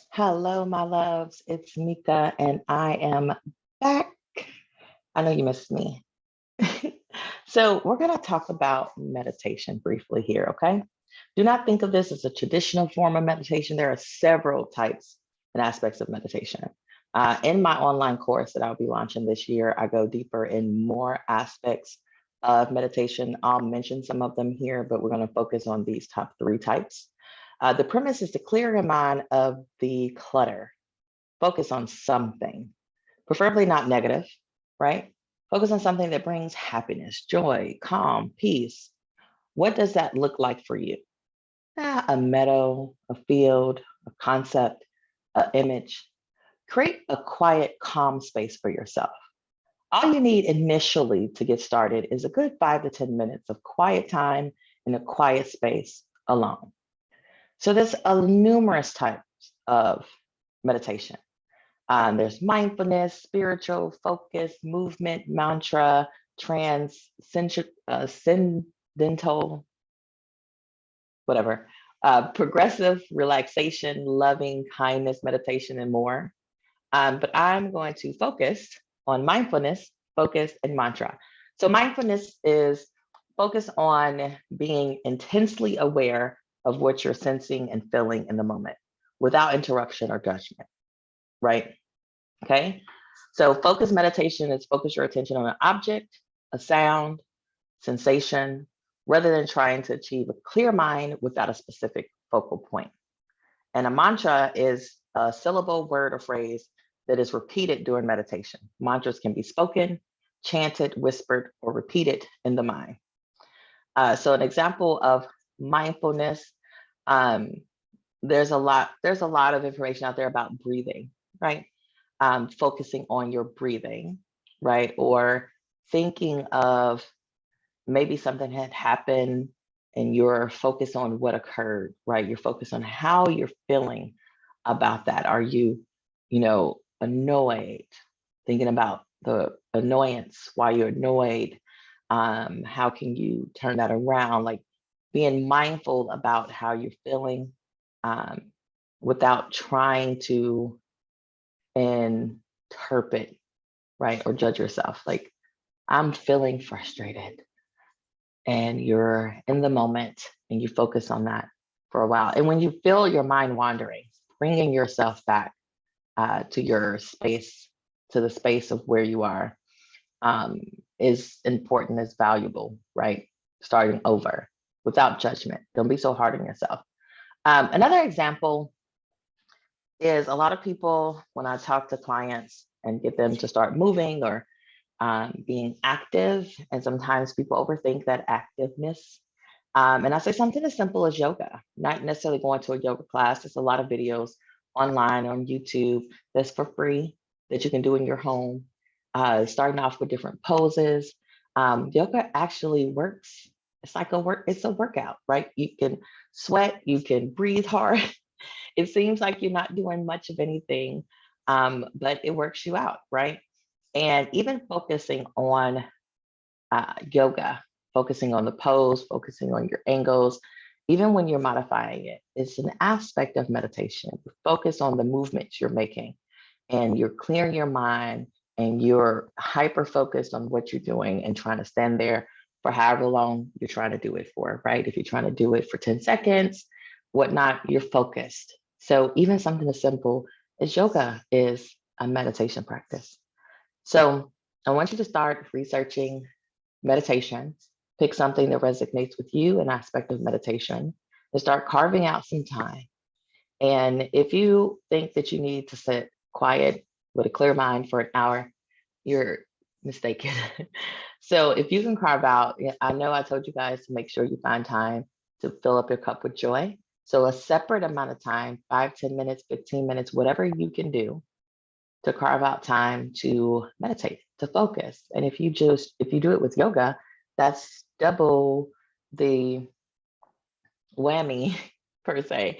Hello, my loves. It's Mika, and I am back. I know you missed me. So, we're going to talk about meditation briefly here, okay? Do not think of this as a traditional form of meditation. There are several types and aspects of meditation. In my online course that I'll be launching this year, I go deeper in more aspects of meditation. I'll mention some of them here, but we're going to focus on these top three types. The premise is to clear your mind of the clutter. Focus on something, preferably not negative, right? Focus on something that brings happiness, joy, calm, peace. What does that look like for you? A meadow, a field, a concept, an image. Create a quiet, calm space for yourself. All you need initially to get started is a good 5 to 10 minutes of quiet time in a quiet space alone. So there's numerous types of meditation. There's mindfulness, spiritual, focus, movement, mantra, transcendental, whatever, progressive, relaxation, loving, kindness, meditation, and more. But I'm going to focus on mindfulness, focus, and mantra. So mindfulness is focus on being intensely aware of what you're sensing and feeling in the moment without interruption or judgment, right? Okay. So focus meditation is focus your attention on an object, a sound, sensation, rather than trying to achieve a clear mind without a specific focal point. And a mantra is a syllable, word, or phrase that is repeated during meditation. Mantras can be spoken, chanted, whispered, or repeated in the mind. So an example of mindfulness, um, there's a lot of information out there about breathing, right? Focusing on your breathing, right? Or thinking of maybe something had happened and you're focused on what occurred, right? You're focused on how you're feeling about that. Are you, annoyed? Thinking about the annoyance, why you're annoyed. How can you turn that around? Like being mindful about how you're feeling um, without trying to interpret, right? Or judge yourself. Like, I'm feeling frustrated. And you're in the moment and you focus on that for a while. And when you feel your mind wandering, bringing yourself back to your space, to the space of where you are, is important, is valuable, right? Starting over without judgment. Don't be so hard on yourself. Another example is a lot of people, when I talk to clients and get them to start moving or being active, and sometimes people overthink that activeness. And I say something as simple as yoga, not necessarily going to a yoga class. There's a lot of videos online on YouTube that's for free that you can do in your home, starting off with different poses. Yoga actually works. It's like it's a workout, right? You can sweat, you can breathe hard. It seems like you're not doing much of anything, but it works you out, right? And even focusing on yoga, focusing on the pose, focusing on your angles, even when you're modifying it, it's an aspect of meditation. Focus on the movements you're making and you're clearing your mind and you're hyper focused on what you're doing and trying to stand there for however long you're trying to do it for, right? If you're trying to do it for 10 seconds, whatnot, you're focused. So even something as simple as yoga is a meditation practice. So I want you to start researching meditation, pick something that resonates with you, an aspect of meditation, and start carving out some time. And if you think that you need to sit quiet with a clear mind for an hour, you're mistaken. So if you can carve out, I know I told you guys to make sure you find time to fill up your cup with joy. So a separate amount of time, 5, 10 minutes, 15 minutes, whatever you can do to carve out time to meditate, to focus. And if you do it with yoga, that's double the whammy per se,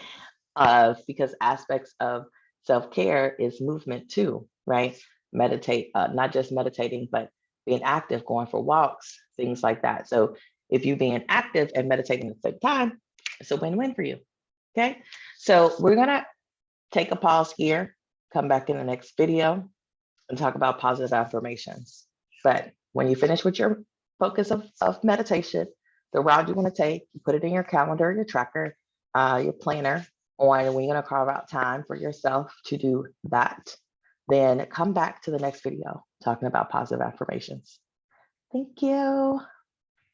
because aspects of self-care is movement too, right? Meditate, not just meditating, but being active, going for walks, things like that. So if you being active and meditating at the same time, it's a win-win for you. Okay. So we're gonna take a pause here, come back in the next video and talk about positive affirmations. But when you finish with your focus of meditation, the route you want to take, you put it in your calendar, your tracker, your planner, on when you're going to carve out time for yourself to do that. Then come back to the next video talking about positive affirmations. Thank you.